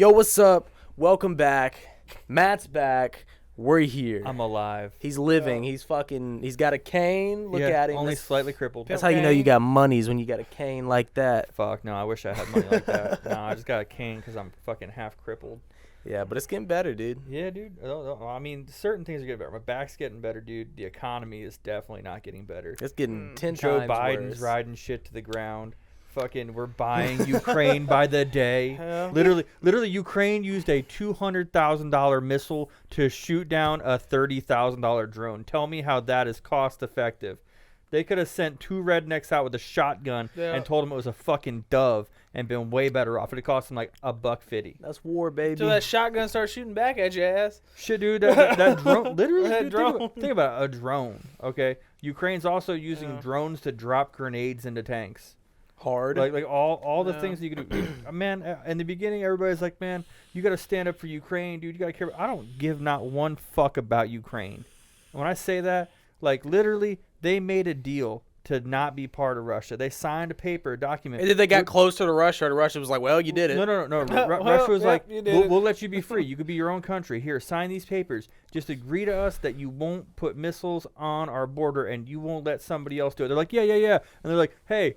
Yo, what's up? Welcome back. Matt's back. We're here. I'm alive. He's living. He's got a cane. Look at him. Only slightly crippled. That's how you know you got monies, when you got a cane like that. Fuck, no, I wish I had money like that. No, I just got a cane because I'm fucking half crippled. Yeah, but it's getting better, dude. Yeah, dude. I mean, certain things are getting better. My back's getting better, dude. The economy is definitely not getting better. It's getting 10 Joe times Biden's worse. riding shit to the ground. Fucking, we're buying Ukraine by the day. Yeah. Literally, Ukraine used a $200,000 missile to shoot down a $30,000 drone. Tell me how that is cost effective. They could have sent two rednecks out with a shotgun and told them it was a fucking dove and been way better off. It cost them like $1.50. That's war, baby. So that shotgun starts shooting back at your ass. Shit, dude, that drone, literally, That dude, drone. think about it, a drone, okay? Ukraine's also using drones to drop grenades into tanks. Hard. Like all the things that you could do. Man, in the beginning, everybody's like, man, you got to stand up for Ukraine, dude. You got to care. I don't give not one fuck about Ukraine. And when I say that, like, literally, they made a deal to not be part of Russia. They signed a paper, a document. And then they got closer to Russia, and Russia was like, well, you did it. No. Well, Russia was like, you did it. we'll let you be free. You could be your own country. Here, sign these papers. Just agree to us that you won't put missiles on our border and you won't let somebody else do it. They're like, yeah. And they're like, hey,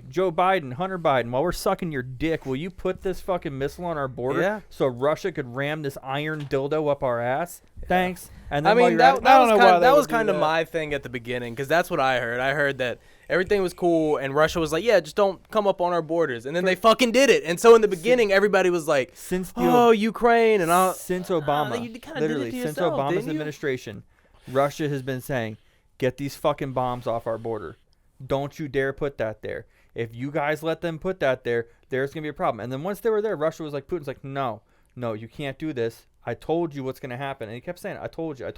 Joe Biden, Hunter Biden, while we're sucking your dick, will you put this fucking missile on our border so Russia could ram this iron dildo up our ass? Thanks. And then I mean, I don't know why they that would was do kind of that. my thing at the beginning, because that's what I heard. I heard that everything was cool, and Russia was like, yeah, just don't come up on our borders. And then they fucking did it. And so in the beginning, everybody was like, Ukraine. And since Obama, you kinda literally, did it to since yourself, Obama's didn't you? administration, Russia has been saying, get these fucking bombs off our border. Don't you dare put that there. If you guys let them put that there, there's going to be a problem. And then once they were there, Russia was like, Putin's like, no, you can't do this. I told you what's going to happen. And he kept saying, I told you.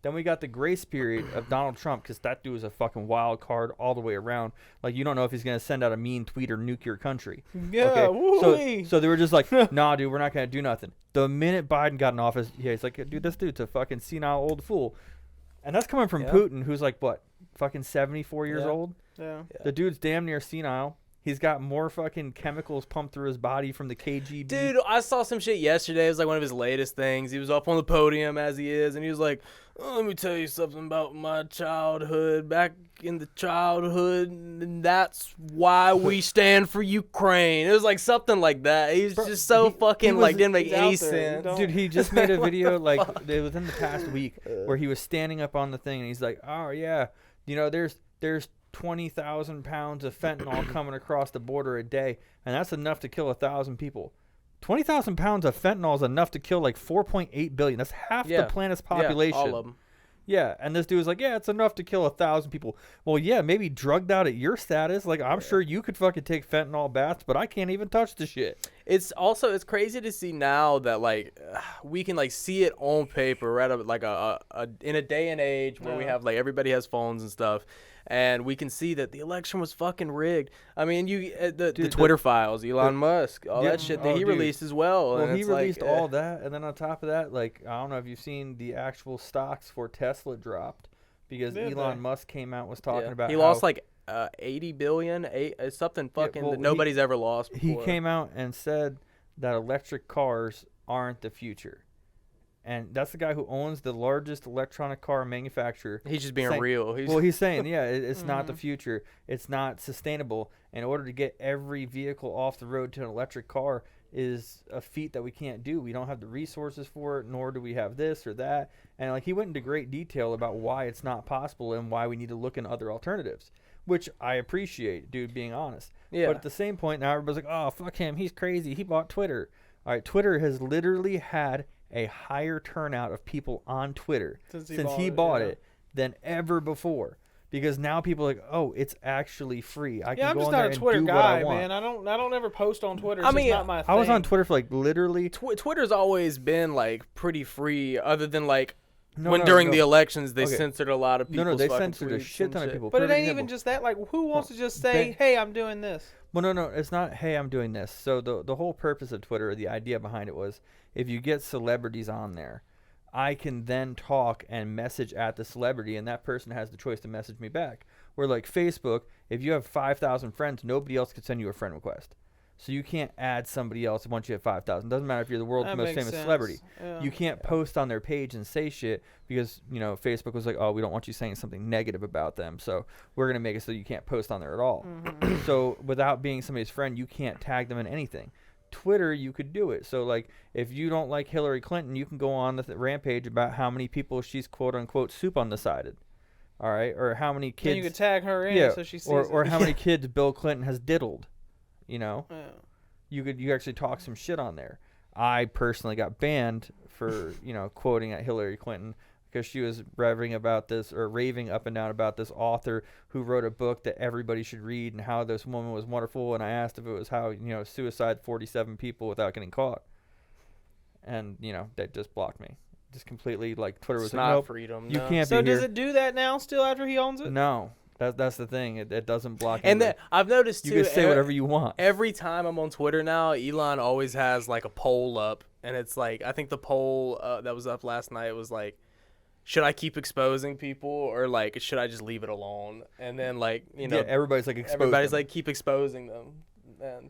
Then we got the grace period of Donald Trump, because that dude is a fucking wild card all the way around. Like, you don't know if he's going to send out a mean tweet or nuke your country. Yeah, woo-wee. So they were just like, nah, dude, we're not going to do nothing. The minute Biden got in office, he's like, dude, this dude's a fucking senile old fool. And that's coming from Putin, who's like, what, fucking 74 years old? Yeah. The dude's damn near senile. He's got more fucking chemicals pumped through his body from the KGB. Dude, I saw some shit yesterday. It was like one of his latest things. He was up on the podium, as he is, and he was like, let me tell you something about my childhood. Back in the childhood, and that's why we stand for Ukraine. It was like something like that. He's just so fucking, like, didn't make any sense. Dude, he just made a video, like, within the past week, where he was standing up on the thing, and he's like, oh, yeah, you know, there's 20,000 pounds of fentanyl coming across the border a day, and that's enough to kill 1,000 people. 20,000 pounds of fentanyl is enough to kill like 4.8 billion. That's half the planet's population. Yeah, all of them. Yeah, and this dude was like, yeah, it's enough to kill 1,000 people. Well, yeah, maybe drugged out at your status. Like, I'm sure you could fucking take fentanyl baths, but I can't even touch the shit. It's crazy to see now that, like, we can, like, see it on paper, right? Like in a day and age where we have, like, everybody has phones and stuff. And we can see that the election was fucking rigged. I mean, the Twitter files, Elon Musk, all that shit that he released as well. Well, and he it's released like, all that, and then on top of that, like, I don't know if you've seen the actual stocks for Tesla dropped because Elon Musk came out and was talking about he lost like 80 billion, something fucking that nobody's ever lost before. He came out and said that electric cars aren't the future. And that's the guy who owns the largest electronic car manufacturer. He's just being real. He's saying, yeah, it's not the future. It's not sustainable. In order to get every vehicle off the road to an electric car is a feat that we can't do. We don't have the resources for it, nor do we have this or that. And like, he went into great detail about why it's not possible and why we need to look into other alternatives, which I appreciate, dude, being honest. Yeah. But at the same point, now everybody's like, oh, fuck him. He's crazy. He bought Twitter. All right, Twitter has literally had a higher turnout of people on Twitter since he bought it than ever before, because now people are like, oh, it's actually free. I can I'm go just on not there a and Twitter do guy, what I want. man. I don't ever post on Twitter. I mean, it's not my thing. I was on Twitter for like literally Twitter's always been like pretty free, other than like during the elections they censored a lot of people. No, they censored a shit ton of people. But it ain't even just that. Like, who wants to just say, hey, I'm doing this? Well, no, it's not, hey, I'm doing this. So the whole purpose of Twitter, the idea behind it was, if you get celebrities on there, I can then talk and message at the celebrity, and that person has the choice to message me back. Where like Facebook, if you have 5,000 friends, nobody else could send you a friend request. So you can't add somebody else once you have 5,000. Doesn't matter if you're the world's That most makes famous sense. celebrity. Yeah. You can't post on their page and say shit because, Facebook was like, oh, we don't want you saying something negative about them. So we're going to make it so you can't post on there at all. Mm-hmm. So without being somebody's friend, you can't tag them in anything. Twitter, you could do it. So, like, if you don't like Hillary Clinton, you can go on the rampage about how many people she's quote-unquote soup on the sided. All right? Or how many kids... And you could tag her in so she sees or it. how many kids Bill Clinton has diddled, Yeah. You actually talk some shit on there. I personally got banned for, quoting at Hillary Clinton because she was raving up and down about this author who wrote a book that everybody should read and how this woman was wonderful. And I asked if it was how, suicide 47 people without getting caught. And, that just blocked me. Just completely, like, Twitter was It's like, not nope, freedom. you no. can't So be does here. it do that now still after he owns it? No. That's the thing. It doesn't block And anybody. I've noticed You too. can say whatever you want. Every time I'm on Twitter now, Elon always has like a poll up, and it's like I think the poll that was up last night was like, should I keep exposing people or like should I just leave it alone? And then like everybody's like exposing. everybody's like keep exposing them,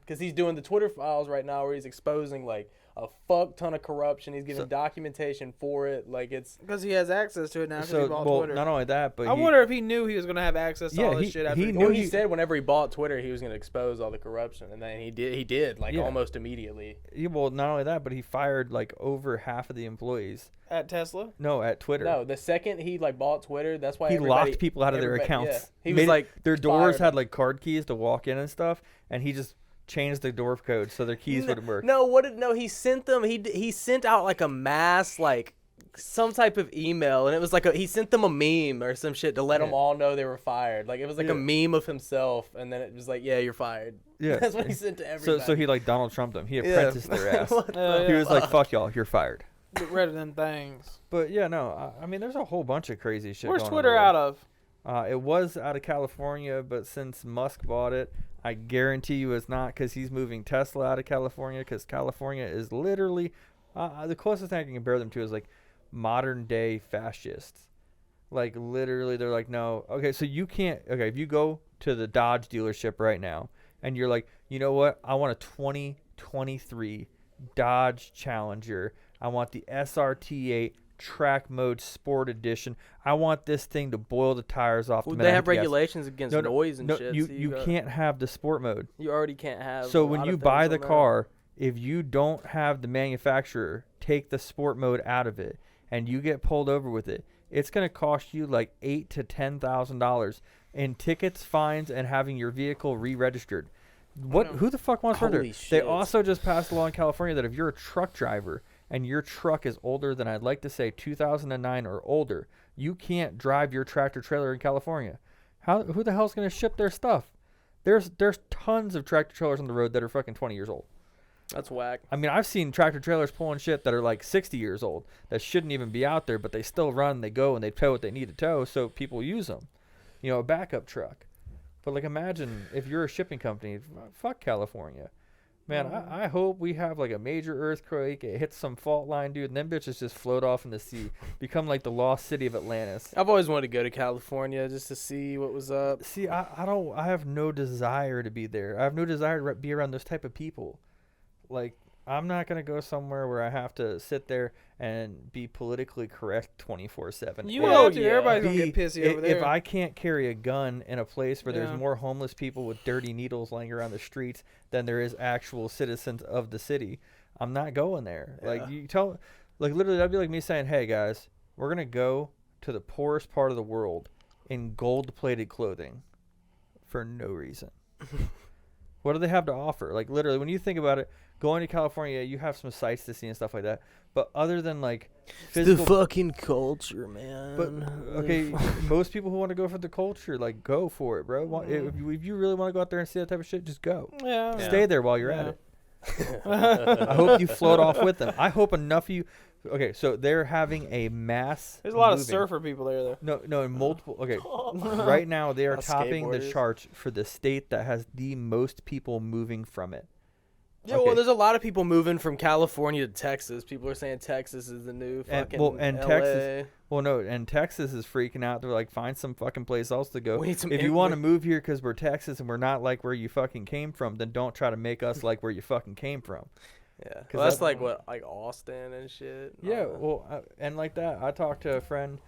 because he's doing the Twitter files right now where he's exposing like a fuck ton of corruption. He's giving documentation for it. Like it's Because he has access to it now because he bought Twitter. Not only that, but I wonder if he knew he was going to have access to all this shit after he he knew he said whenever he bought Twitter he was going to expose all the corruption, and then he did like Yeah. almost immediately. Well, not only that, but he fired like over half of the employees. At Tesla? No, at Twitter. No, the second he like bought Twitter, that's why He everybody- locked people out of their everybody- accounts. Yeah. He was like their doors fired had them. like card keys to walk in and stuff, and he just changed the door code so their keys wouldn't work. He sent them. He sent out like a mass like some type of email, and it was like he sent them a meme or some shit to let them all know they were fired. Like it was like a meme of himself, and then it was like, yeah, you're fired. Yeah, That's what he sent to everybody. So he like Donald Trumped them. He apprenticed their ass. What the He was like, "Fuck y'all, you're fired." Get rid of them things. But yeah, no, I mean, there's a whole bunch of crazy shit. Where's going Twitter on out of? It was out of California, but since Musk bought it, I guarantee you it's not, because he's moving Tesla out of California, because California is literally the closest thing I can compare them to is like modern day fascists. Like literally, they're like, no, okay, so you can't. Okay, if you go to the Dodge dealership right now and you're like, you know what, I want a 2023 Dodge Challenger. I want the SRT8 track mode sport edition. I want this thing to boil the tires off. Well, the they minute I have hit the gas. regulations against noise and shit. You, so you can't have the sport mode. You already can't have. So a when lot you of buy things the on there. car, if you don't have the manufacturer take the sport mode out of it and you get pulled over with it, it's going to cost you like $8,000 to $10,000 in tickets, fines, and having your vehicle re-registered. Who the fuck wants murder? Holy They shit. also just passed a law in California that if you're a truck driver and your truck is older than, I'd like to say, 2009 or older, you can't drive your tractor trailer in California. Who the hell's going to ship their stuff? There's tons of tractor trailers on the road that are fucking 20 years old. That's whack. I mean, I've seen tractor trailers pulling shit that are like 60 years old that shouldn't even be out there, but they still run, they go, and they tow what they need to tow, so people use them. A backup truck. But like, imagine if you're a shipping company, fuck California. Man, I hope we have like a major earthquake, it hits some fault line, dude, and them bitches just float off in the sea, become like the lost city of Atlantis. I've always wanted to go to California just to see what was up. See, I have no desire to be there. I have no desire to be around those type of people. Like, I'm not going to go somewhere where I have to sit there and be politically correct 24/7. You Or have to. yeah. Everybody's going to get pissy over there. If I can't carry a gun in a place where Yeah. there's more homeless people with dirty needles laying around the streets than there is actual citizens of the city, I'm not going there. Yeah. Like literally, that'd be like me saying, hey guys, we're going to go to the poorest part of the world in gold-plated clothing for no reason. What do they have to offer? Like, literally, when you think about it, going to California, you have some sights to see and stuff like that. But other than, like, physical... fucking culture, man. But, okay, most people who want to go for the culture, like, go for it, bro. If you really want to go out there and see that type of shit, just go. Yeah. Stay there while you're at Yeah. it. I hope you float off with them. I hope enough of you... Okay, so they're having a mass... There's a lot of moving. surfer people there, though. No, in multiple... Okay, right now they are A lot of topping the skateboarders. charts for the state that has the most people moving from it. Yeah, well, there's a lot of people moving from California to Texas. People are saying Texas is the new fucking and LA. Texas. Well, no, and Texas is freaking out. They're like, find some fucking place else to go. We need If you want to move here because we're Texas and we're not like where you fucking came from, then don't try to make us like where you fucking came from. Yeah, well, that's like what, like Austin and shit. Yeah, and like that, I talked to a friend.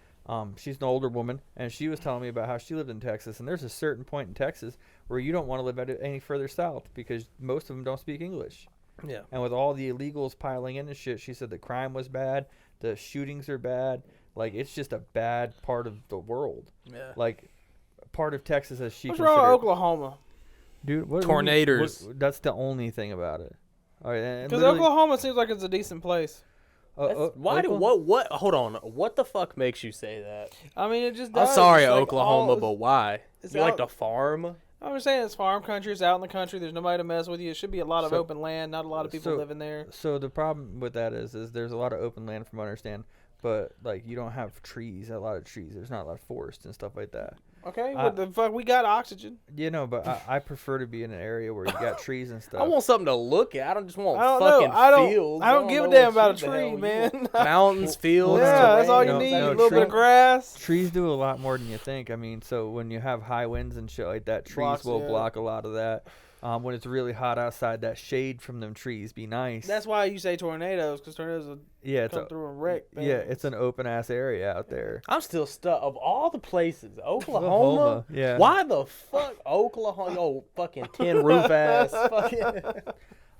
She's an older woman, and she was telling me about how she lived in Texas. And there's a certain point in Texas where you don't want to live any further south because most of them don't speak English. Yeah. And with all the illegals piling in and shit, she said the crime was bad, the shootings are bad. Like, it's just a bad part of the world. Yeah. Like, part of Texas as she What's considered. wrong with Oklahoma? Dude, what tornadoes. That's the only thing about it. All right, Because Oklahoma seems like it's a decent place. Why do what? Hold on. What the fuck makes you say that? I mean, it just I'm does. sorry, It's like Oklahoma, all- but why? it's You like out- to farm? I'm just saying it's farm country. It's out in the country. There's nobody to mess with you. It should be a lot of So- open land. Not a lot of people living there. So the problem with that is there's a lot of open land from what I understand, but like you don't have trees, a lot of trees. There's not a lot of forest and stuff like that. Okay, what the fuck? We got oxygen. You know, but I prefer to be in an area where you got trees and stuff. I want something to look at. I don't just want I don't fucking know. I don't- fields. I don't give a know damn what about you a the hell tree, you man. want. Mountains, fields. Yeah, that's all you terrain. need. No, A little bit of grass. Trees do a lot more than you think. I mean, so when you have high winds and shit like that, trees will block a lot of that. When it's really hot outside, that shade from them trees be nice. That's why you say tornadoes, because tornadoes will come through and wreck. It's an open ass area out there. I'm still stuck. Of all the places, Oklahoma. Yeah. Why the fuck Oklahoma? Yo, fucking tin roof ass. Fucking.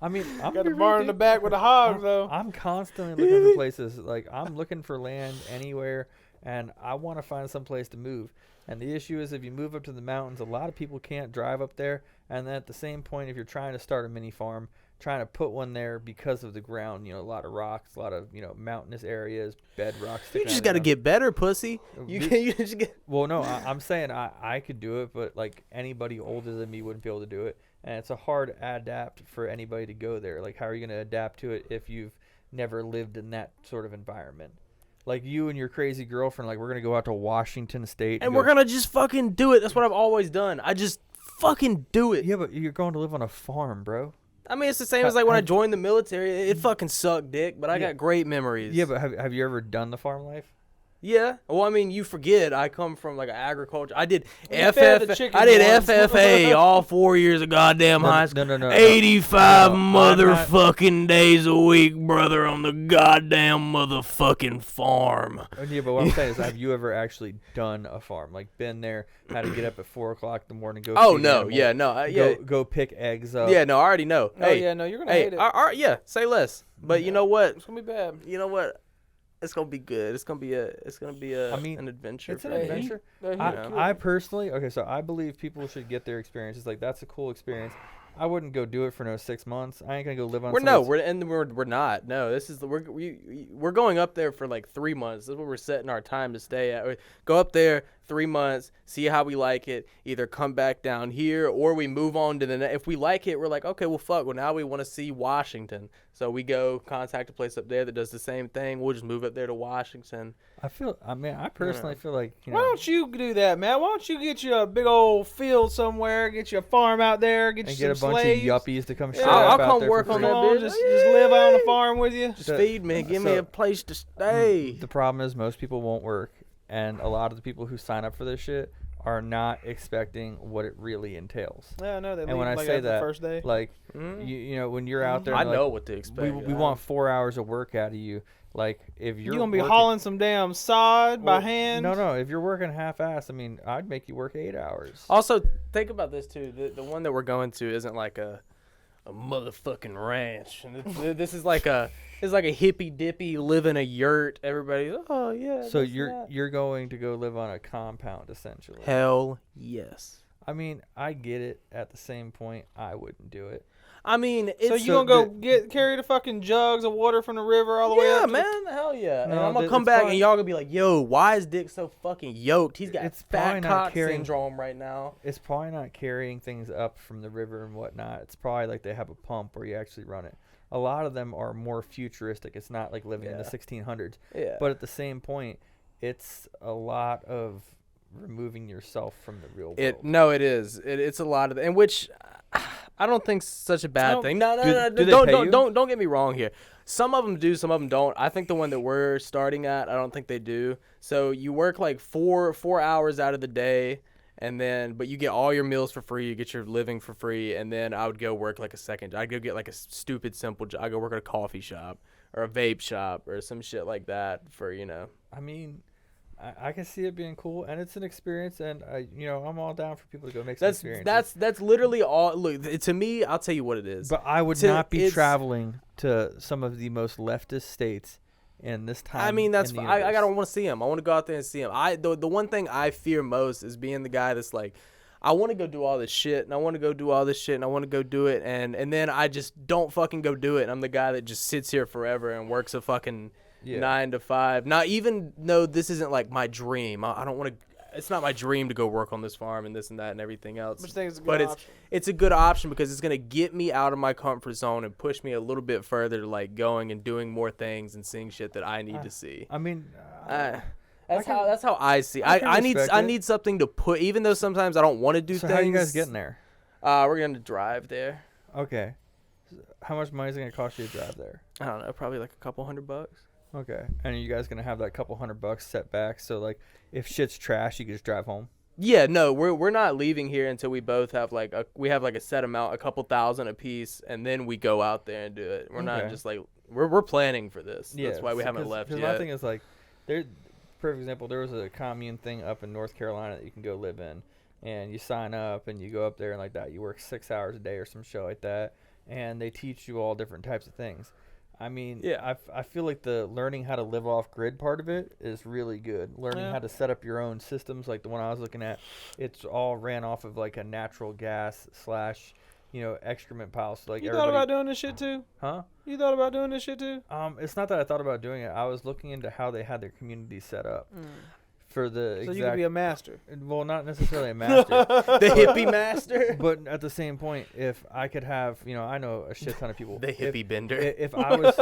I mean, I'm Got the barn in the back with the hogs, though. I'm constantly looking for places. Like, I'm looking for land anywhere, and I want to find some place to move. And the issue is if you move up to the mountains, a lot of people can't drive up there. And then at the same point, if you're trying to start a mini farm, trying to put one there because of the ground, you know, a lot of rocks, a lot of, you know, mountainous areas, bedrock. You just got to get better, pussy. You just get. Well, no, I'm saying I could do it, but like anybody older than me wouldn't be able to do it. And it's a hard adapt for anybody to go there. Like, how are you going to adapt to it if you've never lived in that sort of environment? Like, you and your crazy girlfriend, like, we're going to go out to Washington State. And we're going to just fucking do it. That's what I've always done. I just fucking do it. Yeah, but you're going to live on a farm, bro. I mean, it's the same as like when I joined the military. It fucking sucked dick, but I got great memories. Yeah, but have you ever done the farm life? Yeah. Well, I mean, you forget I come from like an agriculture. I did fed the FFA. chickens I did once. FFA all 4 years of goddamn high school. No. 85 No, I'm not- motherfucking days a week, brother, on the goddamn motherfucking farm. Yeah, but what I'm saying is, have you ever actually done a farm? Like, been there, had to get up at 4 o'clock in the morning, go Oh feed no, animals, yeah, no, yeah, go pick eggs up. yeah, no. I already know. Oh, Hey, yeah, no, you're going to hey, hate it. yeah. Say less. But you know what? It's going to be bad. You know what? It's gonna be good. It's gonna be a. I mean, an adventure. It's for an me. adventure. Yeah. I personally, so I believe people should get their experiences. Like, that's a cool experience. I wouldn't go do it for no 6 months. I ain't gonna go live on. We're not. No, this is we're going up there for like 3 months. This is where we're setting our time to stay at. Go up there 3 months, see how we like it. Either come back down here or we move on to the next. If we like it, we're like, okay, well, fuck. Well, now we want to see Washington, so we go contact a place up there that does the same thing. We'll just move up there to Washington. I personally feel like, you know, Why don't you do that, man? Why don't you get you a big old field somewhere, get you a farm out there, get you and some get a bunch slaves. of yuppies to come. Yeah. straight I'll up out come there for work on free. that Come on, bitch. just live out on the farm with you. Just feed me. Give me so- a place to stay. The problem is most people won't work, and a lot of the people who sign up for this shit are not expecting what it really entails. Yeah, no, they leave And when I like say after the that, first day. like, you know, when you're out there, I and know like, what to expect. we want 4 hours of work out of you. Like, if you're You're going to be working- hauling some damn sod by Well, hand. No. If you're working half-ass, I mean, I'd make you work 8 hours. Also, think about this too. The one that we're going to isn't like a motherfucking ranch. And this is like a hippy dippy live in a yurt. Everybody's oh yeah. So this and that. you're going to go live on a compound essentially. Hell yes. I mean, I get it. At the same point, I wouldn't do it. I mean, it's So you going to go carry the fucking jugs of water from the river all the way yeah, up to man. Hell yeah. And No, I'm gonna it's come back fine. and y'all gonna be like, yo, why is Dick so fucking yoked? He's got It's fat probably not cock carrying- syndrome right now. It's probably not carrying things up from the river and whatnot. It's probably like they have a pump where you actually run it. A lot of them are more futuristic. It's not like living in the Yeah. 1600s. Yeah. But at the same point, it's a lot of removing yourself from the real world. It is. It's a lot of, and which I don't think such a bad Nope. thing. No, Do they don't pay you? don't get me wrong here. Some of them do, some of them don't. I think the one that we're starting at, I don't think they do. So you work like four hours out of the day, and then but you get all your meals for free, you get your living for free, and then I would go work like a second. I'd go get like a stupid simple job. I go work at a coffee shop or a vape shop or some shit like that for I mean, I can see it being cool, and it's an experience, and I'm all down for people to go make some experiences. That's literally all. Look, to me, I'll tell you what it is. But I would not be traveling to some of the most leftist states in this time. I mean, that's in the I gotta universe. want to see him. I want to go out there and see him. The one thing I fear most is being the guy that's like, I want to go do all this shit, and I want to go do all this shit, and I want to go do it, and then I just don't fucking go do it. And I'm the guy that just sits here forever and works a fucking 9 to 5. Not even though this isn't like my dream. I don't want to. It's not my dream to go work on this farm and this and that and everything else. Which I think is a good but option. it's a good option because it's gonna get me out of my comfort zone and push me a little bit further to like going and doing more things and seeing shit that I need to see. I mean, That's how I see. I need something to put, even though sometimes I don't want to do so things. how are you guys getting there? We're gonna drive there. Okay. How much money is it going to cost you to drive there? I don't know, probably like a couple $100. Okay. And are you guys going to have that couple $100 set back? So, like, if shit's trash, you can just drive home? Yeah, no, we're not leaving here until we both have like a set amount, a couple thousand a piece, and then we go out there and do it. We're not just like we're planning for this. Yeah, that's why we haven't left yet. Because my thing is like, perfect example. There was a commune thing up in North Carolina that you can go live in, and you sign up and you go up there and like that. You work 6 hours a day or some shit like that, and they teach you all different types of things. I mean, yeah, I feel like the learning how to live off grid part of it is really good. Learning how to set up your own systems, like the one I was looking at, it's all ran off of like a natural gas / excrement pile. So like you thought about doing this shit too? Huh? You thought about doing this shit too? It's not that I thought about doing it. I was looking into how they had their community set up for the so you could be a master. Well, not necessarily a master. The hippie master. But at the same point, if I could have, I know a shit ton of people. The hippie bender. If I was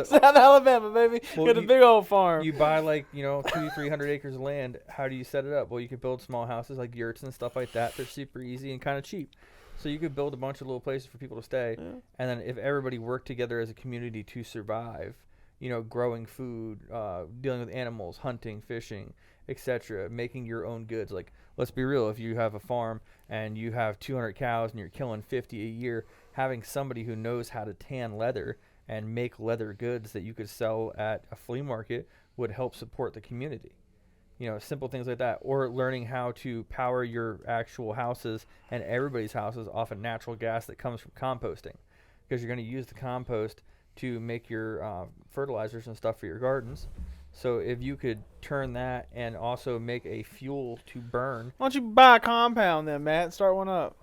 South Alabama, baby, Well, got a big old farm. you buy like 200-300 acres of land, how do you set it up? Well, you could build small houses like yurts and stuff like that. They're super easy and kind of cheap. So you could build a bunch of little places for people to stay, and then if everybody worked together as a community to survive, growing food, dealing with animals, hunting, fishing, etc., making your own goods. Like, let's be real, if you have a farm and you have 200 cows and you're killing 50 a year, having somebody who knows how to tan leather and make leather goods that you could sell at a flea market would help support the community. Simple things like that. Or learning how to power your actual houses and everybody's houses off of natural gas that comes from composting, because you're going to use the compost to make your fertilizers and stuff for your gardens. So if you could turn that and also make a fuel to burn. Why don't you buy a compound then, Matt, and start one up?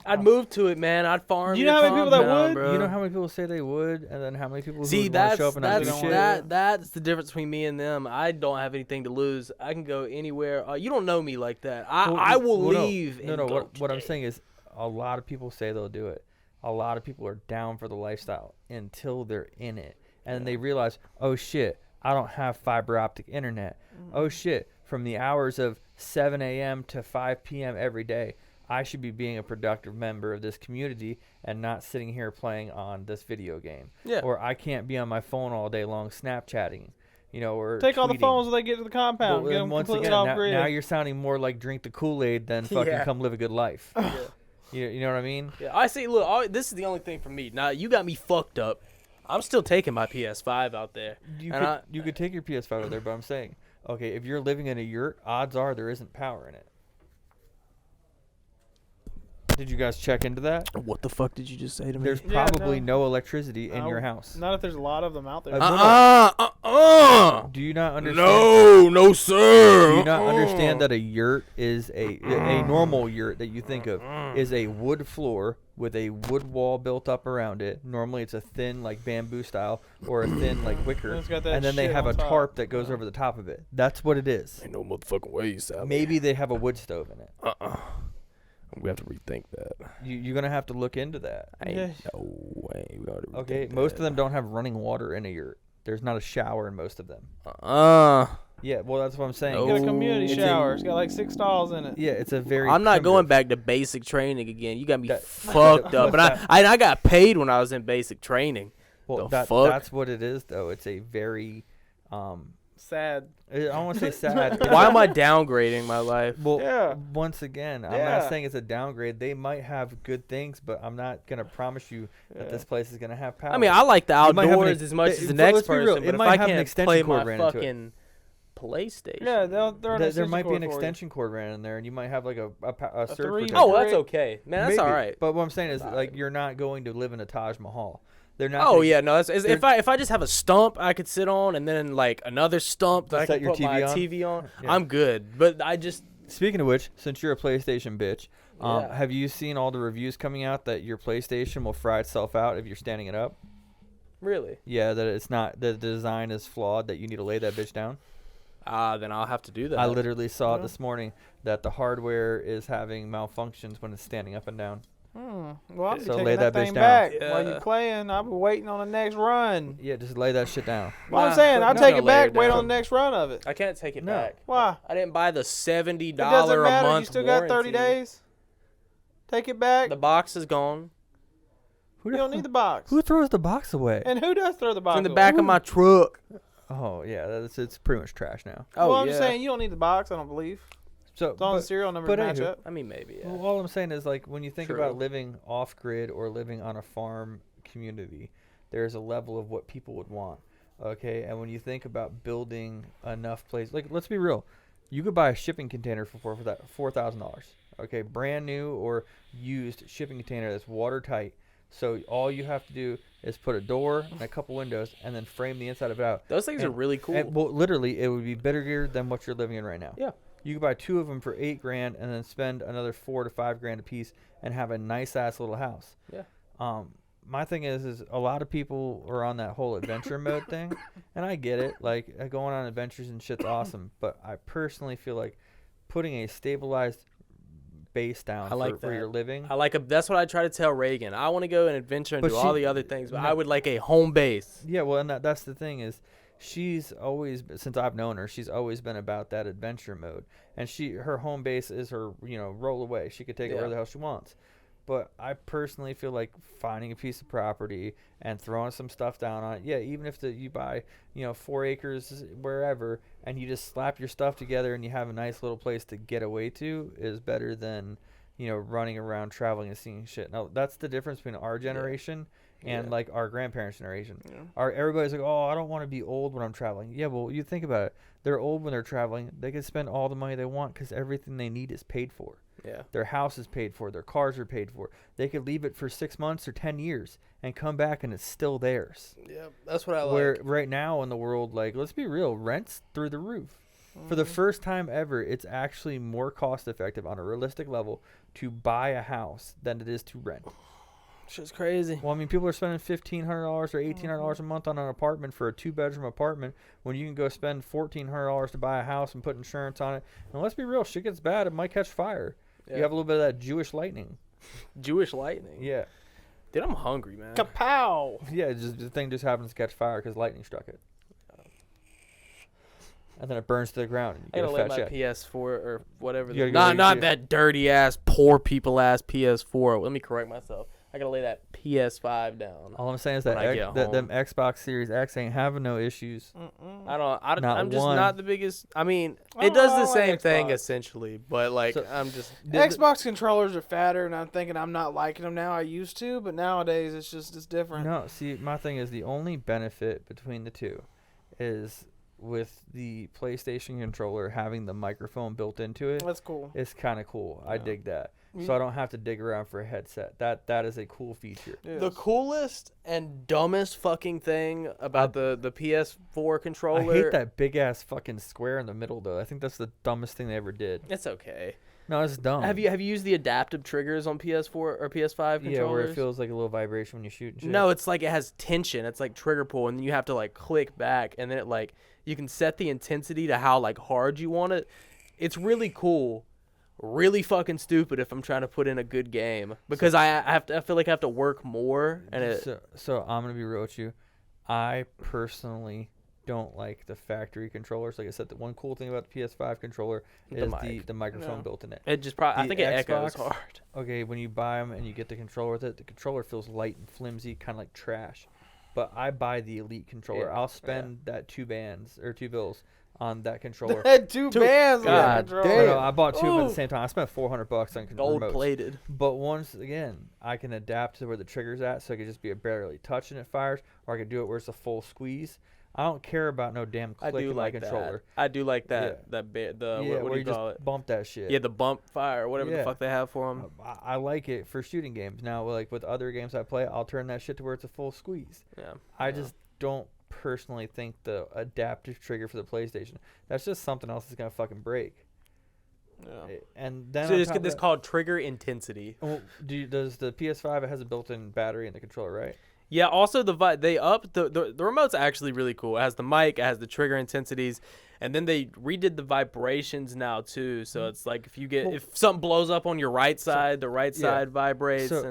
I'd move to it, man. I'd farm. Do you know how many people that would? Bro. You know how many people say they would, and then how many people See, who would want to that's show up and not do shit? that's the difference between me and them. I don't have anything to lose. I can go anywhere. You don't know me like that. I will leave. No. What I'm saying is, a lot of people say they'll do it. A lot of people are down for the lifestyle until they're in it, and then they realize, oh shit, I don't have fiber optic internet. Oh shit, from the hours of 7 a.m. to 5 p.m. every day, I should be being a productive member of this community and not sitting here playing on this video game. Yeah. Or I can't be on my phone all day long Snapchatting, or Take all the tweeting. phones when they get to the compound. But Get them once completely again, off grid. now you're sounding more like drink the Kool-Aid than fucking come live a good life. You know what I mean? Yeah, I see. Look, this is the only thing for me. Now you got me fucked up. I'm still taking my PS5 out there. You could take your PS5 out there, but I'm saying, okay, if you're living in a yurt, odds are there isn't power in it. Did you guys check into that? What the fuck did you just say to me? There's probably no electricity in your house. Not if there's a lot of them out there. Do you not understand? No, sir. Do you not understand that a yurt is a normal yurt that you think of is a wood floor with a wood wall built up around it? Normally it's a thin like bamboo style or a thin like wicker, and then they have a tarp that goes over the top of it. That's what it is. Ain't no motherfucking way, Sally. Maybe they have a wood stove in it. We have to rethink that. You're gonna have to look into that. No way. We gotta rethink Most of them don't have running water in a yurt. There's not a shower in most of them. Yeah, well, that's what I'm saying. No. Get a community It's shower. It's got like 6 stalls in it. Yeah, it's a very. I'm not going primitive- back to basic training again. You got me That- fucked up. what's But I got paid when I was in basic training. Well, the fuck? that's what it is, though. It's a very, Sad. I don't want to say sad. It's Why a- am I downgrading my life? Well, Yeah. once again, I'm Yeah. not saying it's a downgrade. They might have good things, but I'm not gonna promise you that this place is gonna have power. I mean, I like the You might have an outdoors ex- as much it- as the but next let's be real, person, it but if might I have an can't extension play cord my ran into it. fucking PlayStation. Yeah, they'll throw an there might be an extension cord for you. extension cord ran in there, and you might have like a surge three- protector. Oh, that's okay, man. That's Maybe. all right. But what I'm saying is, Alright. like, you're not going to live in a Taj Mahal. They're not. Oh gonna- yeah, no. If I just have a stump I could sit on, and then like another stump that I Set can your put my TV on? TV on, Yeah. I'm good. But I just Speaking of which, since you're a PlayStation bitch, Yeah. have you seen all the reviews coming out that your PlayStation will fry itself out if you're standing it up? really Yeah, that it's not, the design is flawed, that you need to lay that bitch down. then I'll have to do that. I literally saw it Yeah. this morning that the hardware is having malfunctions when it's standing up and down. Well, I'll be So taking lay that that bitch thing down. back while Yeah. you're playing. I'll be waiting on the next run. Yeah, just lay that shit down. Well, I'm Nah, saying, I'll no, take no, it lay back, her wait down. on the next run of it. I can't take it No. back. Why? I didn't buy the It $70 doesn't a matter. month You still got 30 warranty. days. Take it back. The box is gone. You don't need the box. Who throws the box away? And who does throw the It's box in the away? back of my truck. Oh yeah, it's pretty much trash now. Oh Well, I'm yeah. just saying, you don't need the box, I don't believe. So, As long as but- the serial number but match anywho, up. I mean, maybe. Yeah. well, all I'm saying is, like, when you think True. about living off grid or living on a farm community, there's a level of what people would want. Okay, and when you think about building enough place, like, let's be real, you could buy a shipping container for $4,000. Okay, brand new or used shipping container that's watertight. So all you have to do is put a door and a couple windows, and then frame the inside of it out. Those things are And- really cool. And, well, literally, it would be bigger than what you're living in right now. Yeah. You could buy 2 of them for $8,000, and then spend another $4,000 to $5,000 a piece, and have a nice ass little house. Yeah. My thing is a lot of people are on that whole adventure mode thing, and I get it. Like, going on adventures and shit's awesome, but I personally feel like putting a stabilized base down I like for that. your living. That's what I try to tell Reagan. I want to go and adventure and But do all she- the other things, but no. I would like a home base. Yeah, well, and that's the thing is, she's always, since I've known her, she's always been about that adventure mode, and her home base is her, roll away. She could take it Yeah. where the hell she wants. But I personally feel like finding a piece of property and throwing some stuff down on it. Yeah, even if you buy, 4 acres wherever, and you just slap your stuff together and you have a nice little place to get away to, is better than, running around traveling and seeing shit. Now, that's the difference between our generation and Yeah. like our grandparents' generation. Yeah. Everybody's like, oh, I don't want to be old when I'm traveling. Yeah, well, you think about it. They're old when they're traveling. They can spend all the money they want because everything they need is paid for. Yeah. Their house is paid for. Their cars are paid for. They could leave it for 6 months or 10 years and come back and it's still theirs. Yeah, that's what I like. Where right now in the world, like, let's be real, rent's through the roof. For the first time ever, it's actually more cost effective on a realistic level to buy a house than it is to rent. Shit's crazy. Well, I mean, people are spending $1,500 or $1,800 a month on an apartment for a 2-bedroom apartment when you can go spend $1,400 to buy a house and put insurance on it. And let's be real, shit gets bad, it might catch fire. Yeah. You have a little bit of that Jewish lightning. Jewish lightning. Yeah. Dude, I'm hungry, man. Kapow! Yeah, the thing just happens to catch fire because lightning struck it. And then it burns to the ground. And I you gotta get a let fat my check. PS4 or whatever. You gotta Not go not to- that dirty ass, poor people ass PS4. Let me correct myself. I gotta lay that PS5 down. All I'm saying is when that I get them home. Xbox Series X ain't having no issues. Not I'm just one. not the biggest. I mean, Oh, it does I the like same thing Xbox. essentially, but like So- I'm just. Xbox controllers are fatter, and I'm thinking I'm not liking them now. I used to, but nowadays it's different. No, see, my thing is the only benefit between the two is with the PlayStation controller having the microphone built into it. That's cool. It's kind of cool. I Yeah. dig that. You- So I don't have to dig around for a headset. That is a cool feature. The coolest and dumbest fucking thing about the PS4 controller. I hate that big ass fucking square in the middle though. I think that's the dumbest thing they ever did. It's okay. No, it's dumb. Have you used the adaptive triggers on PS4 or PS5 controllers? Yeah, where it feels like a little vibration when you shoot and shit. No, it's like it has tension. It's like trigger pull, and you have to like click back, and then it like you can set the intensity to how like hard you want it. It's really cool. Really fucking stupid if I'm trying to put in a good game because I feel like I have to work more and it. So I'm gonna be real with you. I personally don't like the factory controllers. Like I said, the one cool thing about the PS5 controller is the microphone built in it. It just probably, I think it echoes Xbox, hard. Okay, when you buy them and you get the controller with it, the controller feels light and flimsy, kind of like trash. But I buy the Elite controller. Yeah, I'll spend that $2 bills on that controller. Had two bands. God on that damn. No, I bought two of them at Ooh. the same time. I spent $400 on Gold remotes. plated. But once again, I can adapt to where the trigger's at, so it could just be a barely touch and it fires, or I could do it where it's a full squeeze. I don't care about no damn I click do in my like controller. that. I do like that. Yeah. That bit. Yeah, What where do you you call just it? bump that shit. Yeah, the bump fire, whatever the Yeah. fuck they have for them. I like it for shooting games. Now, like with other games I play, I'll turn that shit to where it's a full squeeze. Yeah. I just don't personally think the adaptive trigger for the PlayStation, that's just something else that's gonna fucking break. Yeah. And then So on just top get of this that- called trigger intensity. well, does the PS5, it has a built-in battery in the controller, right? Yeah. Also, they upped the remote's actually really cool. It has the mic, it has the trigger intensities, and then they redid the vibrations now too. So it's like if something blows up on your right side, the right side vibrates. So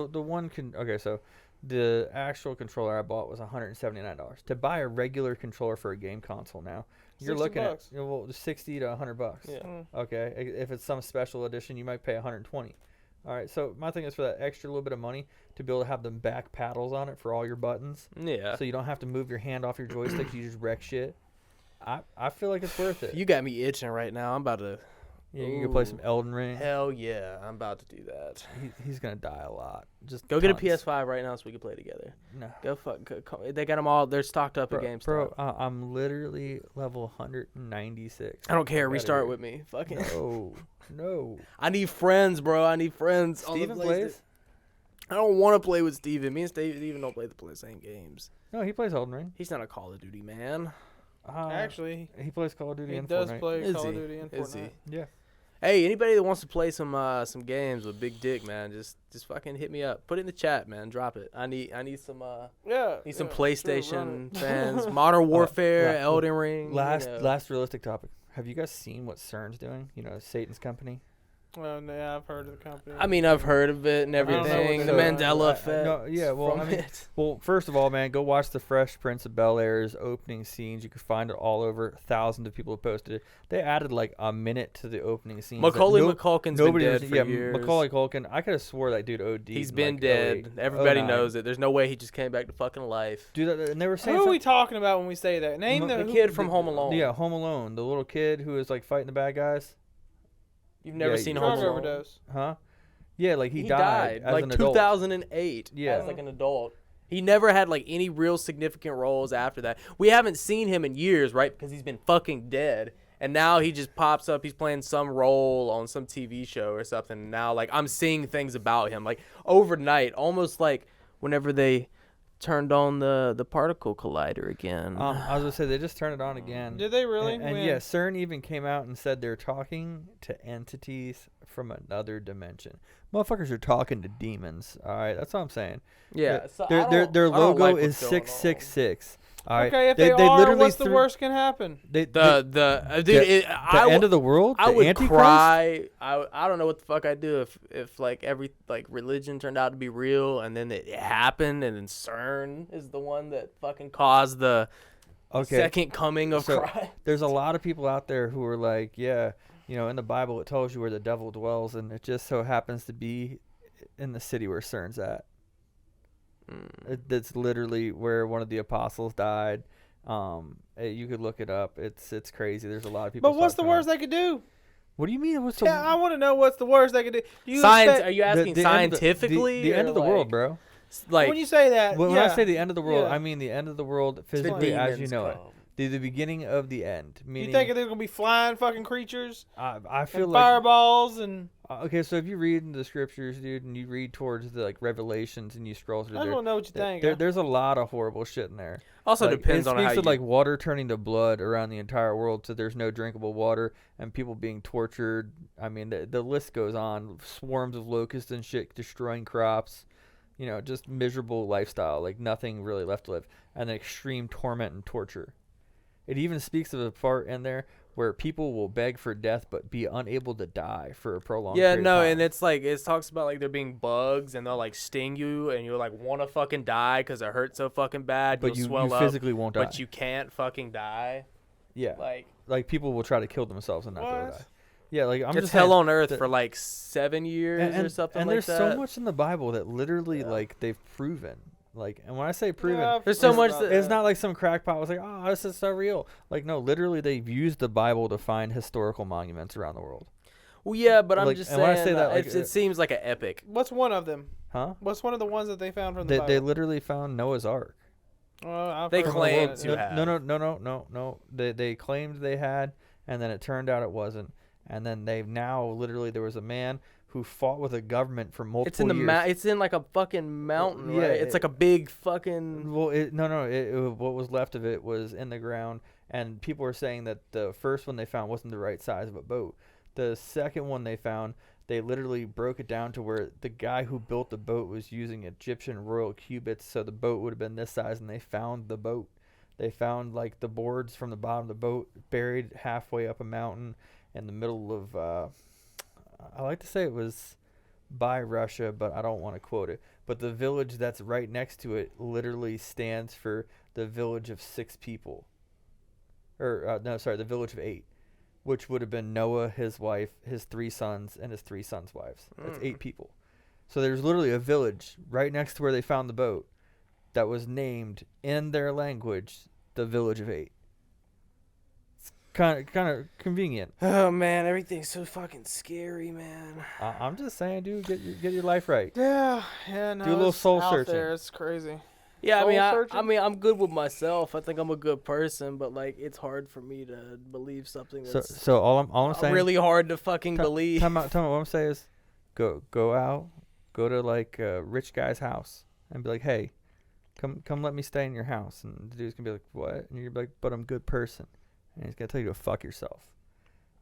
the one so the actual controller I bought was $179. To buy a regular controller for a game console now, you're looking at $60 to $100. Yeah. Okay, if it's some special edition, you might pay $120. All right, so my thing is for that extra little bit of money to be able to have them back paddles on it for all your buttons, Yeah. so you don't have to move your hand off your joystick. You just wreck shit. I feel like it's worth it. You got me itching right now. I'm about to. Yeah, you can play some Elden Ring. Hell yeah, I'm about to do that. He's gonna die a lot. Just Go get a tons. PS5 right now so we can play together. No. They got them all. They're stocked up at Bro, GameStop. I'm literally level 196. I don't care. Outta Restart here. with me. Fucking. No. I need friends, bro. I need friends. on the Steven PlayStation. plays? I don't want to play with Steven. Me and Steven don't play the same games. No, he plays Elden Ring. He's not a Call of Duty man. Actually, he plays Call of Duty he and does Fortnite. play Is Call of he? Duty and Is he? Fortnite. Yeah. Hey, anybody that wants to play some games with Big Dick, man, just fucking hit me up. Put it in the chat, man. Drop it. I need some Yeah. some sure, PlayStation run it. fans. Modern Warfare, la- Elden Ring. Last realistic topic. Have you guys seen what CERN's doing? You know, Satan's company. Well, yeah, I've heard of the company. I mean, I've heard of it and don't know what everything. The they're doing. Mandela effect. No, yeah, well, from I mean, it. well, first of all, man, go watch the Fresh Prince of Bel-Air's opening scenes. You can find it all over. Thousands of people have posted it. They added like a minute to the opening scenes. that Macaulay Culkin's been nobody dead was- for yeah, years. Macaulay Culkin. I could have swore that dude OD'd. He's in, been like, dead. 08, Everybody 09. knows it. There's no way he just came back to fucking life. Dude, and they were saying Who are we something- talking about when we say that? Name The who- kid from Home Alone. Yeah, Home Alone. The little kid who is like fighting the bad guys. You've never Yeah, seen drug Home Drug Alone. overdose. Huh? Yeah, like he died as like an adult. 2008 Yeah. as like an adult. He never had like any real significant roles after that. We haven't seen him in years, right? Because he's been fucking dead. And now he just pops up. He's playing some role on some TV show or something. And now like I'm seeing things about him like overnight, almost like whenever they turned on the particle collider again. I was gonna say they just turned it on again. Did they really? And When? yeah, CERN even came out and said they're talking to entities from another dimension. Motherfuckers are talking to demons. All right, that's what I'm saying. Yeah, so their I don't- their I don't logo like is what's going on. 666. All right. Okay, if they are, literally what's the threw- worst can happen? They, Dude, the end of the world. I the would Antichrist? cry. I don't know what the fuck I'd do if like every like religion turned out to be real and then it happened and then CERN is the one that fucking caused the second coming of So, Christ. There's a lot of people out there who are like, yeah, you know, in the Bible it tells you where the devil dwells, and it just so happens to be in the city where CERN's at. That's literally where one of the apostles died. You could look it up. It's crazy. There's a lot of people. But what's the talking worst about- they could do? What do you mean? What's the Yeah, I want to know what's the worst they could do. Do you Science? expect- Are you asking the end of the- scientifically? the end or, of the like, world, bro? Like when you say that, When yeah. I say the end of the world, yeah. I mean the end of the world the physically as you demons know come. it. The beginning of the end. Meaning, You think they're gonna be flying fucking creatures I feel and like fireballs and? okay. So if you read in the scriptures, dude, and you read towards the like Revelations, and you scroll through I just there, want to know what you think. there's a lot of horrible shit in there. also Like, depends it on how speaks you of like water turning to blood around the entire world, so there's no drinkable water and people being tortured. I mean, the list goes on. Swarms of locusts and shit destroying crops. You know, just miserable lifestyle, like nothing really left to live, and then extreme torment and torture. It even speaks of a part in there where people will beg for death but be unable to die for a prolonged Yeah, period no, of time. and it's like it talks about like there being bugs and they'll like sting you and you'll like want to fucking die because it hurts so fucking bad. but You'll you swell up, physically won't die. but you can't fucking die. Yeah. Like people will try to kill themselves and not be able to What? die. Yeah, like I'm it's just hell saying on earth that- for like 7 years or something and like there's that. so much in the Bible that literally like they've proven. Like, and when I say proven, Yeah, There's so I've much heard that- about it's not like some crackpot was like, oh, this is so real. Like, no, literally they've used the Bible to find historical monuments around the world. Well, yeah, but I'm Like, just and when I saying say that, like, it seems like an epic. What's one of them? Huh? What's one of the ones that they found from the They Bible? literally found Noah's Ark. I've They heard claim about to it. have. No. They claimed they had, and then it turned out it wasn't. And then they've now literally there was a man who fought with a government for multiple It's in the years. it's in like a fucking mountain, yeah, right? It's like a big fucking. Well, what was left of it was in the ground, and people were saying that the first one they found wasn't the right size of a boat. The second one they found, they literally broke it down to where the guy who built the boat was using Egyptian royal cubits, so the boat would have been this size, and they found the boat. They found like the boards from the bottom of the boat buried halfway up a mountain in the middle of I like to say it was by Russia, but I don't want to quote it. But the village that's right next to it literally stands for the village of 6 people. Or, no, sorry, the village of 8. Which would have been Noah, his wife, his 3 sons, and his 3 sons' wives. That's 8 people. So there's literally a village right next to where they found the boat that was named in their language the village of 8. Kind of convenient. Oh man, everything's so fucking scary, man. I'm just saying, dude, get your life right. Yeah, no. Do a little it's soul out searching. There. It's crazy. Yeah, Soul I searching? mean, I'm good with myself. I think I'm a good person, but like, it's hard for me to believe something that's So all I'm saying, really hard to fucking believe. Time out. What I'm saying is, go out, go to like a rich guy's house, and be like, hey, come let me stay in your house, and the dude's gonna be like, what? And you're like, but I'm a good person, and he's gonna tell you to fuck yourself.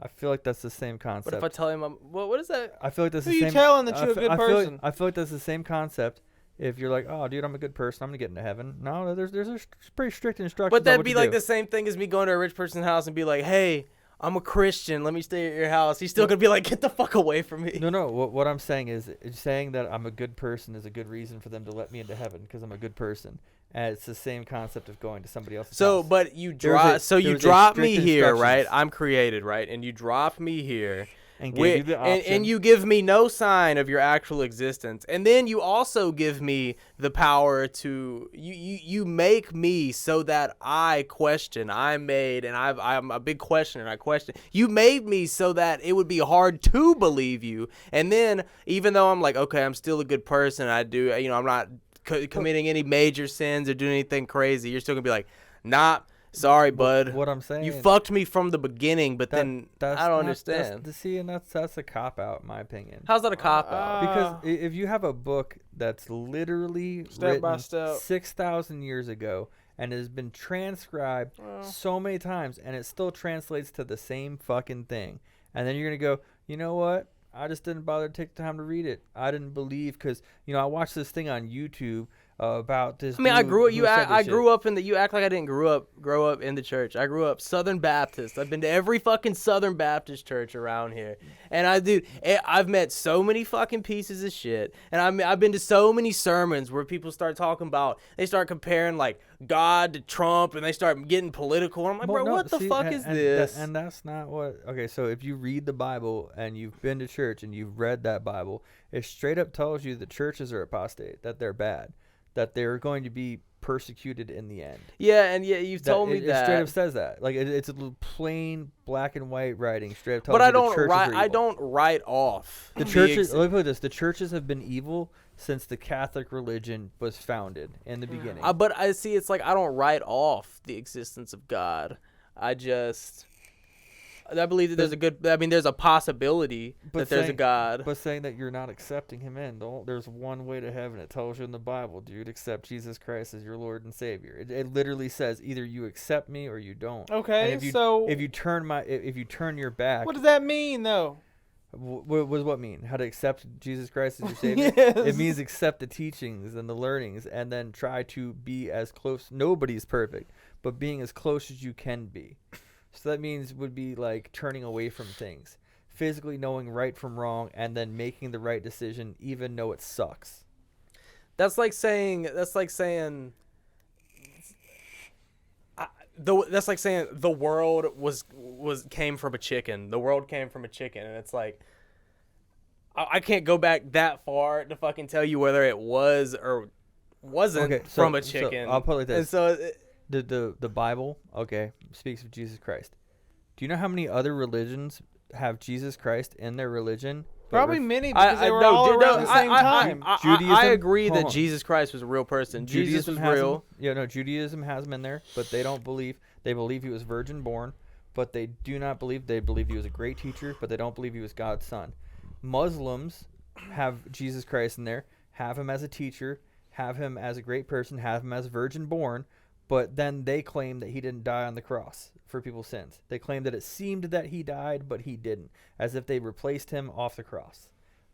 I feel like that's the same concept. But if I tell him what is that? I feel like that's Who the you same. telling that you're a good I person? I feel like that's the same concept. If you're like, oh, dude, I'm a good person, I'm gonna get into heaven. No, there's a pretty strict instructions. But on that'd what be to like do. the same thing as me going to a rich person's house and be like, hey, I'm a Christian. Let me stay at your house. He's still gonna be like, get the fuck away from me. No. What I'm saying is saying that I'm a good person is a good reason for them to let me into heaven because I'm a good person. And it's the same concept of going to somebody else's So, house. but you There was drop. a- So there you was a drop me strict here, right? instructions. I'm created, right? And you drop me here. and gave you the option. And you give me no sign of your actual existence, and then you also give me the power to you make me so that I question. I'm made, and I'm a big questioner. I question. You made me so that it would be hard to believe you, and then even though I'm like, okay, I'm still a good person. I do, I'm not committing any major sins or doing anything crazy. You're still gonna be like, nah. Sorry, bud. What I'm saying, You fucked me from the beginning, but then that's I don't not- understand. That's a cop out, in my opinion. How's that a cop out? Because if you have a book that's literally Step by written step. 6,000 years ago and has been transcribed so many times and it still translates to the same fucking thing, and then you're gonna go, you know what? I just didn't bother to take the time to read it. I didn't believe because I watched this thing on YouTube about this. I mean, I dude grew up. who said this shit. grew up in the. You act like I didn't grow up in the church. I grew up Southern Baptist. I've been to every fucking Southern Baptist church around here, and I've met so many fucking pieces of shit, and I've been to so many sermons where people start talking about. They start comparing like God to Trump, and they start getting political. And I'm like, Well, bro, no, what the see, fuck is this? And that's not what. Okay, so if you read the Bible and you've been to church and you've read that Bible, it straight up tells you the churches are apostate, that they're bad, that they're going to be persecuted in the end. Yeah, and you've told me It that. straight up says that. Like it's a little plain black and white writing. Straight up tells But you I don't the churches write. are I evil. don't write off The the churches. Let me put it this: the churches have been evil since the Catholic religion was founded in the beginning. But I see. It's like I don't write off the existence of God. I believe that there's a possibility that there's a God. But saying that you're not accepting him in, there's one way to heaven. It tells you in the Bible, dude, accept Jesus Christ as your Lord and Savior. It literally says either you accept me or you don't. Okay, And so if you turn your back, what does that mean, though? what does what mean? How to accept Jesus Christ as your Savior? Yes. It means accept the teachings and the learnings, and then try to be as close. Nobody's perfect, but being as close as you can be. So that means would be like turning away from things, physically knowing right from wrong, and then making the right decision even though it sucks. That's like saying that's like saying the world came from a chicken. The world came from a chicken, and it's like I can't go back that far to fucking tell you whether it was or wasn't from a chicken. So I'll put it like this. And so the Bible, speaks of Jesus Christ. Do you know how many other religions have Jesus Christ in their religion? Probably many because they were all around the same time. I agree that Jesus Christ was a real person. Jesus was real. Judaism has him in there, but they don't believe. They believe he was virgin born, but they do not believe. They believe he was a great teacher, but they don't believe he was God's son. Muslims have Jesus Christ in there, have him as a teacher, have him as a great person, have him as virgin born, but then they claim that he didn't die on the cross for people's sins. They claim that it seemed that he died, but he didn't, as if they replaced him off the cross.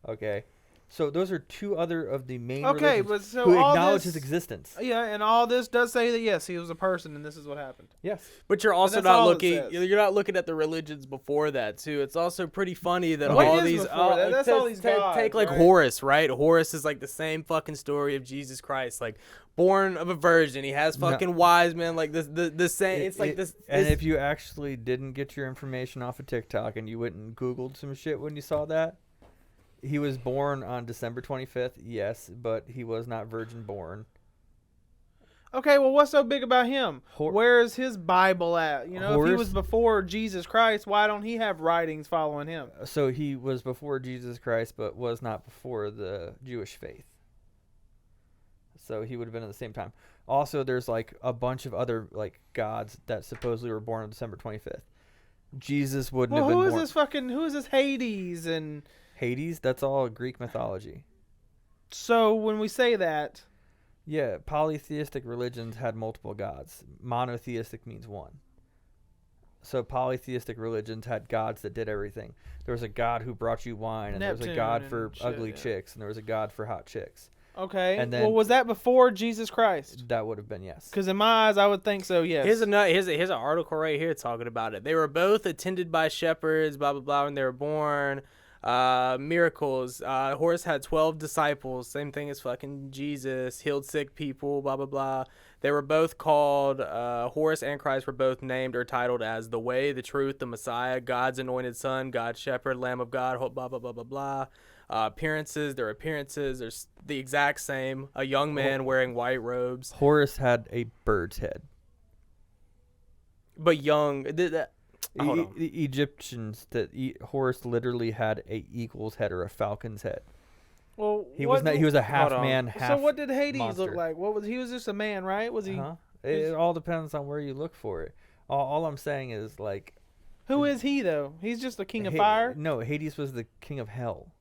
Okay? So those are two other of the main religions who acknowledge his existence. Yeah, and all this does say that, yes, he was a person, and this is what happened. Yes. But you're also not looking at the religions before that, too. It's also pretty funny that all these... That's all these gods, take, like, right? Horus, right? Horus is, like, the same fucking story of Jesus Christ. Like, born of a virgin. He has fucking wise men. Like, the same... It's like this... And if you actually didn't get your information off of TikTok and you went and Googled some shit when you saw that... He was born on December 25th, yes, but he was not virgin born. Okay, well, what's so big about him? Where is his Bible at? You know, if he was before Jesus Christ, why don't he have writings following him? So he was before Jesus Christ, but was not before the Jewish faith. So he would have been at the same time. Also, there's like a bunch of other like gods that supposedly were born on December 25th. Jesus wouldn't have been born. Who is this Hades and... Hades, that's all Greek mythology. So when we say that... Yeah, polytheistic religions had multiple gods. Monotheistic means one. So polytheistic religions had gods that did everything. There was a god who brought you wine, and there was a god for ugly chicks, and there was a god for hot chicks. Okay. And then, well, was that before Jesus Christ? That would have been, yes. Because in my eyes, I would think so, yes. Here's an article right here talking about it. They were both attended by shepherds, blah, blah, blah, when they were born. Miracles. Horus had 12 disciples, same thing as fucking Jesus, healed sick people, blah blah blah. They were both called Horus and Christ were both named or titled as the Way, the Truth, the Messiah, God's anointed son, God's shepherd, Lamb of God, blah blah blah blah blah. Appearances, their appearances are the exact same. A young man wearing white robes. Horus had a bird's head, but young. The Egyptians Horus literally had a eagle's head or a falcon's head. Well, he was a half man, half. So what did Hades monster. look like? He was just a man, right? Was he? It all depends on where you look for it. All I'm saying is like, who is he though? He's just the king of fire. No, Hades was the king of hell.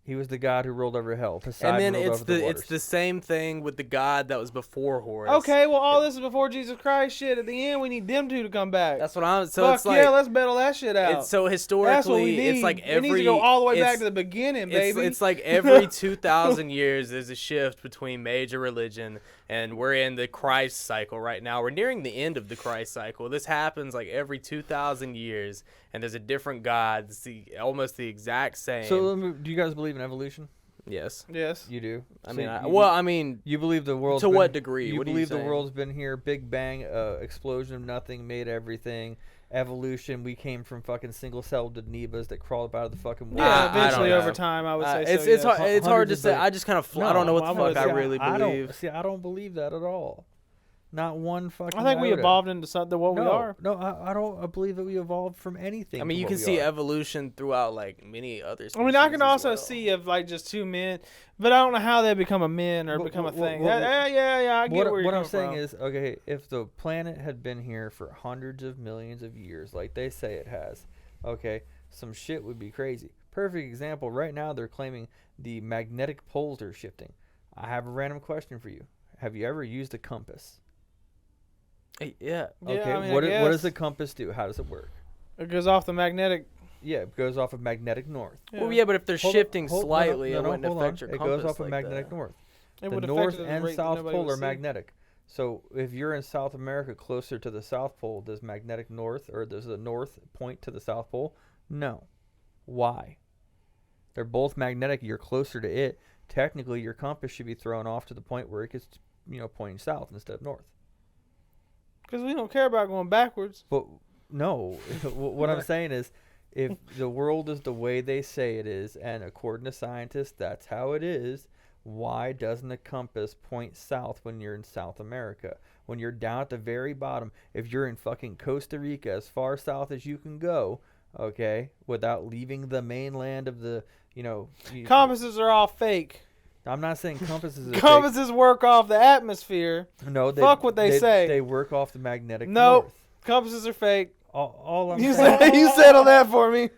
He was the god who ruled over hell. Poseidon and then it's the same thing with the god that was before Horus. Okay, well all this is before Jesus Christ. Shit, at the end we need them two to come back. That's what I'm. So Fuck it's like, yeah, let's battle that shit out. So historically, that's what we need. It's like we need to go all the way back to the beginning, baby. It's like every 2,000 years there's a shift between major religion, and we're in the Christ cycle right now. We're nearing the end of the Christ cycle. This happens like every 2,000 years, and there's a different god. It's almost the exact same. So do you guys believe in evolution? Yes. Yes. You do? I mean, you believe the world... To what degree? You believe the world's been here, Big Bang, explosion of nothing, made everything, evolution, we came from fucking single-celled amoebas that crawled up out of the fucking wall. Yeah, eventually over time, I would say it's hard to say. I just kind of... I don't know what the fuck I really believe. I don't believe that at all. Not one fucking I think we evolved into something what we are. No, I don't believe that we evolved from anything. I mean, you can see evolution throughout like many other species. I mean, I can also see of like just two men, but I don't know how they become a man or become a thing. Yeah, I get where you're coming from. What I'm saying is, okay, if the planet had been here for hundreds of millions of years, like they say it has, okay, some shit would be crazy. Perfect example, right now they're claiming the magnetic poles are shifting. I have a random question for you. Have you ever used a compass? Yeah. Okay. I mean, what does the compass do? How does it work? It goes off the magnetic. Yeah, it goes off of magnetic north. Yeah. Well, yeah, but if they're shifting slightly, it wouldn't affect your compass. It goes off of magnetic north. The north and south pole are magnetic. So if you're in South America closer to the South Pole, does magnetic north or does the north point to the South Pole? No. Why? They're both magnetic. You're closer to it. Technically, your compass should be thrown off to the point where it gets, pointing south instead of north. Because we don't care about going backwards. But no, what I'm saying is, if the world is the way they say it is, and according to scientists, that's how it is, why doesn't the compass point south when you're in South America? When you're down at the very bottom, if you're in fucking Costa Rica, as far south as you can go, okay, without leaving the mainland of the, compasses are all fake. I'm not saying compasses are compasses fake. Work off the atmosphere. No, fuck what they say. They work off the magnetic north. Nope, compasses are fake. All I'm you saying, you settle that for me.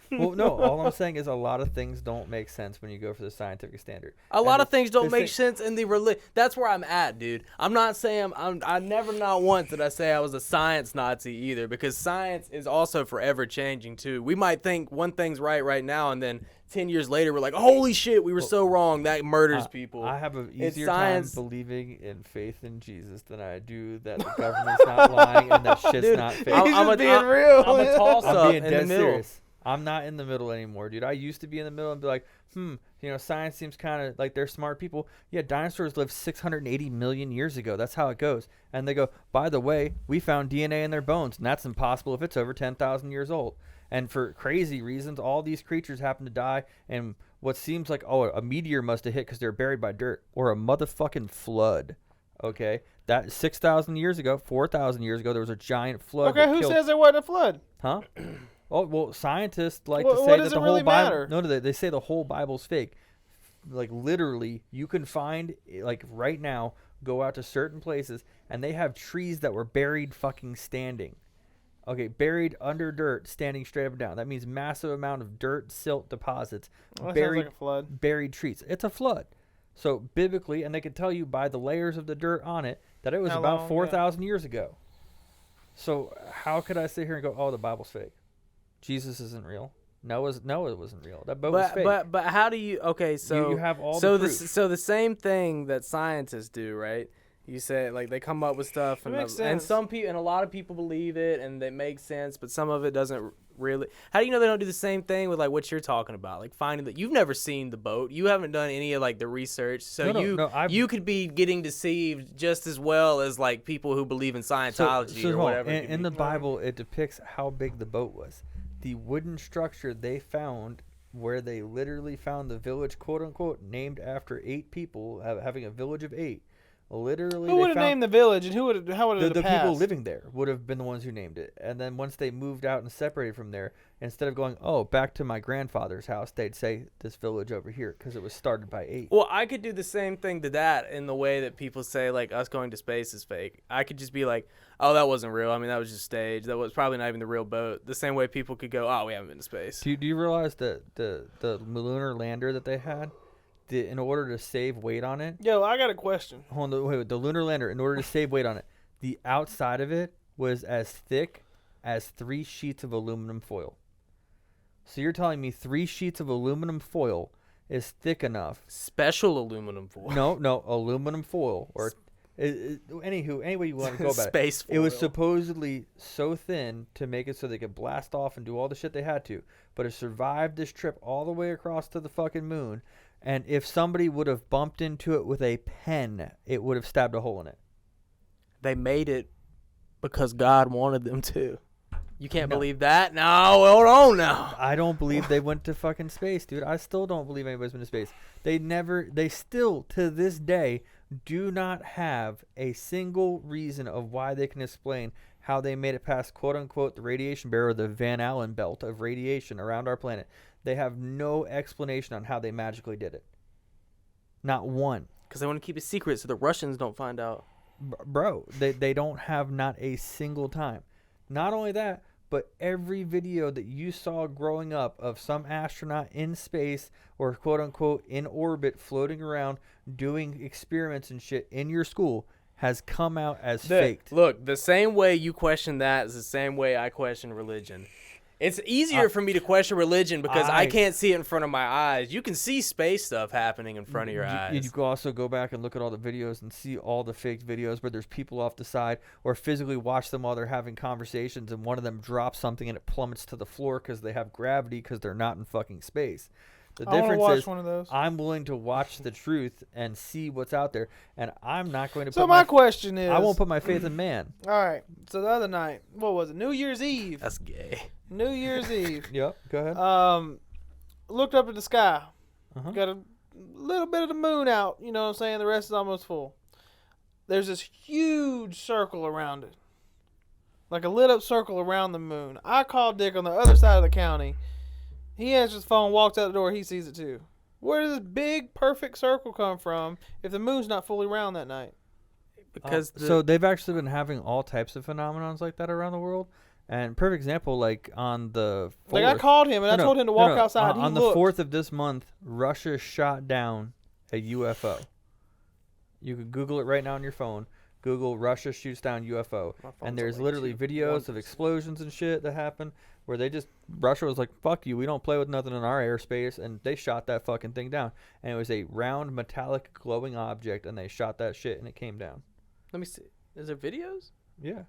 Well, no, all I'm saying is a lot of things don't make sense when you go for the scientific standard. A lot of things don't make sense in the religion. That's where I'm at, dude. I'm not saying I never not once did I say I was a science Nazi either, because science is also forever changing too. We might think one thing's right now, and then 10 years later we're like, holy shit, we were so wrong. That murders people. I have an easier time believing in faith in Jesus than I do that the government's not lying and that shit's dude, not fake. I'm being real. I'm a toss up in the middle. Serious. I'm not in the middle anymore, dude. I used to be in the middle and be like, science seems kind of like they're smart people. Yeah, dinosaurs lived 680 million years ago. That's how it goes. And they go, by the way, we found DNA in their bones, and that's impossible if it's over 10,000 years old. And for crazy reasons, all these creatures happen to die, and what seems like, a meteor must have hit because they're buried by dirt, or a motherfucking flood. Okay? That 6,000 years ago, 4,000 years ago, there was a giant flood. Okay, who says there wasn't a flood? Huh? Oh, well, scientists like to say that the whole Bible... No, they say the whole Bible's fake. Like, literally, you can find, like, right now, go out to certain places, and they have trees that were buried fucking standing. Okay, buried under dirt, standing straight up and down. That means massive amount of dirt, silt deposits. Well, that sounds like a flood. Buried trees. It's a flood. So, biblically, and they can tell you by the layers of the dirt on it, that it was about 4,000 years ago. So, how could I sit here and go, the Bible's fake? Jesus isn't real. Noah wasn't real. That boat was fake. But how do you? Okay, so you have all the proof. So the same thing that scientists do, right? You say like they come up with stuff, and some people and a lot of people believe it, and it makes sense, but some of it doesn't really. How do you know they don't do the same thing with like what you're talking about, like finding that you've never seen the boat, you haven't done any of like the research, so you could be getting deceived just as well as like people who believe in Scientology or whatever. In the Bible, it depicts how big the boat was. The wooden structure they found, where they literally found the village, quote unquote, named after 8 people, having a village of 8. Literally, who would have named the village, and how would it have the people living there would have been the ones who named it. And then once they moved out and separated from there, instead of going, back to my grandfather's house, they'd say this village over here because it was started by 8. Well, I could do the same thing to that in the way that people say like us going to space is fake. I could just be like, that wasn't real. I mean, that was just staged. That was probably not even the real boat. The same way people could go, we haven't been to space. Do you realize that the lunar lander that they had, in order to save weight on it... Yo, I got a question. Hold on, wait, the lunar lander, in order to save weight on it, the outside of it was as thick as 3 sheets of aluminum foil. So you're telling me 3 sheets of aluminum foil is thick enough... Special aluminum foil. No, aluminum foil. Or anywho, any way you want to go about Space foil. It was supposedly so thin to make it so they could blast off and do all the shit they had to. But it survived this trip all the way across to the fucking moon... And if somebody would have bumped into it with a pen, it would have stabbed a hole in it. They made it because God wanted them to. You can't believe that? No, hold on now. I don't believe they went to fucking space, dude. I still don't believe anybody's been to space. They still, to this day, do not have a single reason of why they can explain how they made it past, quote-unquote, the radiation barrier, the Van Allen belt of radiation around our planet. They have no explanation on how they magically did it. Not one. Because they want to keep it secret so the Russians don't find out. Bro, they don't have not a single time. Not only that, but every video that you saw growing up of some astronaut in space or quote-unquote in orbit floating around doing experiments and shit in your school has come out as faked. Look, the same way you question that is the same way I question religion. It's easier for me to question religion because I can't see it in front of my eyes. You can see space stuff happening in front of your eyes. You can also go back and look at all the videos and see all the fake videos where there's people off the side, or physically watch them while they're having conversations and one of them drops something and it plummets to the floor because they have gravity because they're not in fucking space. The difference is one of those. I'm willing to watch the truth and see what's out there, and I'm not going to So my question is... I won't put my faith in man. All right. So the other night, what was it? New Year's Eve. That's gay. New Year's Eve. Yep, go ahead. Looked up at the sky. Got a little bit of the moon out. You know what I'm saying? The rest is almost full. There's this huge circle around it. Like a lit up circle around the moon. I called Dick on the other side of the county. He answers his phone, walks out the door, he sees it too. Where does this big, perfect circle come from if the moon's not fully round that night? Because so they've actually been having all types of phenomenons like that around the world. And perfect example, like on the 4th. Like I called him and I told him to walk outside. On the 4th of this month, Russia shot down a UFO. You can Google it right now on your phone. Google Russia shoots down UFO. And there's literally videos of explosions and shit that happen where Russia was like, fuck you, we don't play with nothing in our airspace. And they shot that fucking thing down. And it was a round, metallic, glowing object. And they shot that shit and it came down. Let me see. Is there videos? Yeah.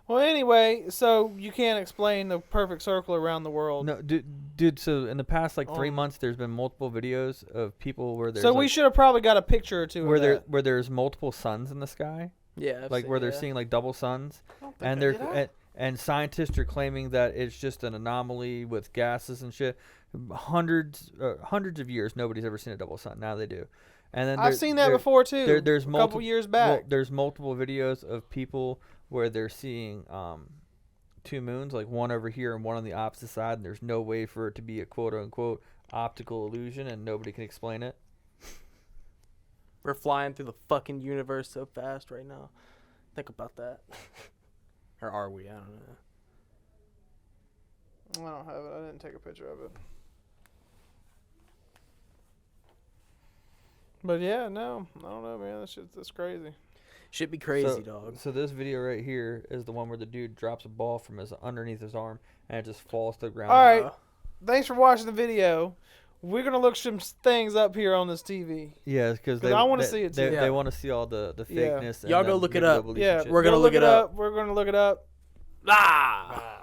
Well, anyway, so you can't explain the perfect circle around the world. No, dude. So in the past 3 months, there's been multiple videos of people where there's. So we should have probably got a picture or two where there's multiple suns in the sky. Yeah. They're seeing double suns, and scientists are claiming that it's just an anomaly with gases and shit. Hundreds of years, nobody's ever seen a double sun. Now they do. And then I've seen that before too. There's a couple years back. There's multiple videos of people where they're seeing two moons, like one over here and one on the opposite side, and there's no way for it to be a quote unquote optical illusion, and nobody can explain it. We're flying through the fucking universe so fast right now. Think about that. Or are we? I don't know. I don't have it. I didn't take a picture of it. But yeah, no, I don't know, man. That's crazy. Should be crazy, dog. So this video right here is the one where the dude drops a ball from underneath his arm and it just falls to the ground. All right. Thanks for watching the video. We're gonna look some things up here on this TV. Yeah, because I want to see it too. They want to see all the fakeness. Y'all go look it up. Yeah, we're gonna look it up. We're gonna look it up. Ah.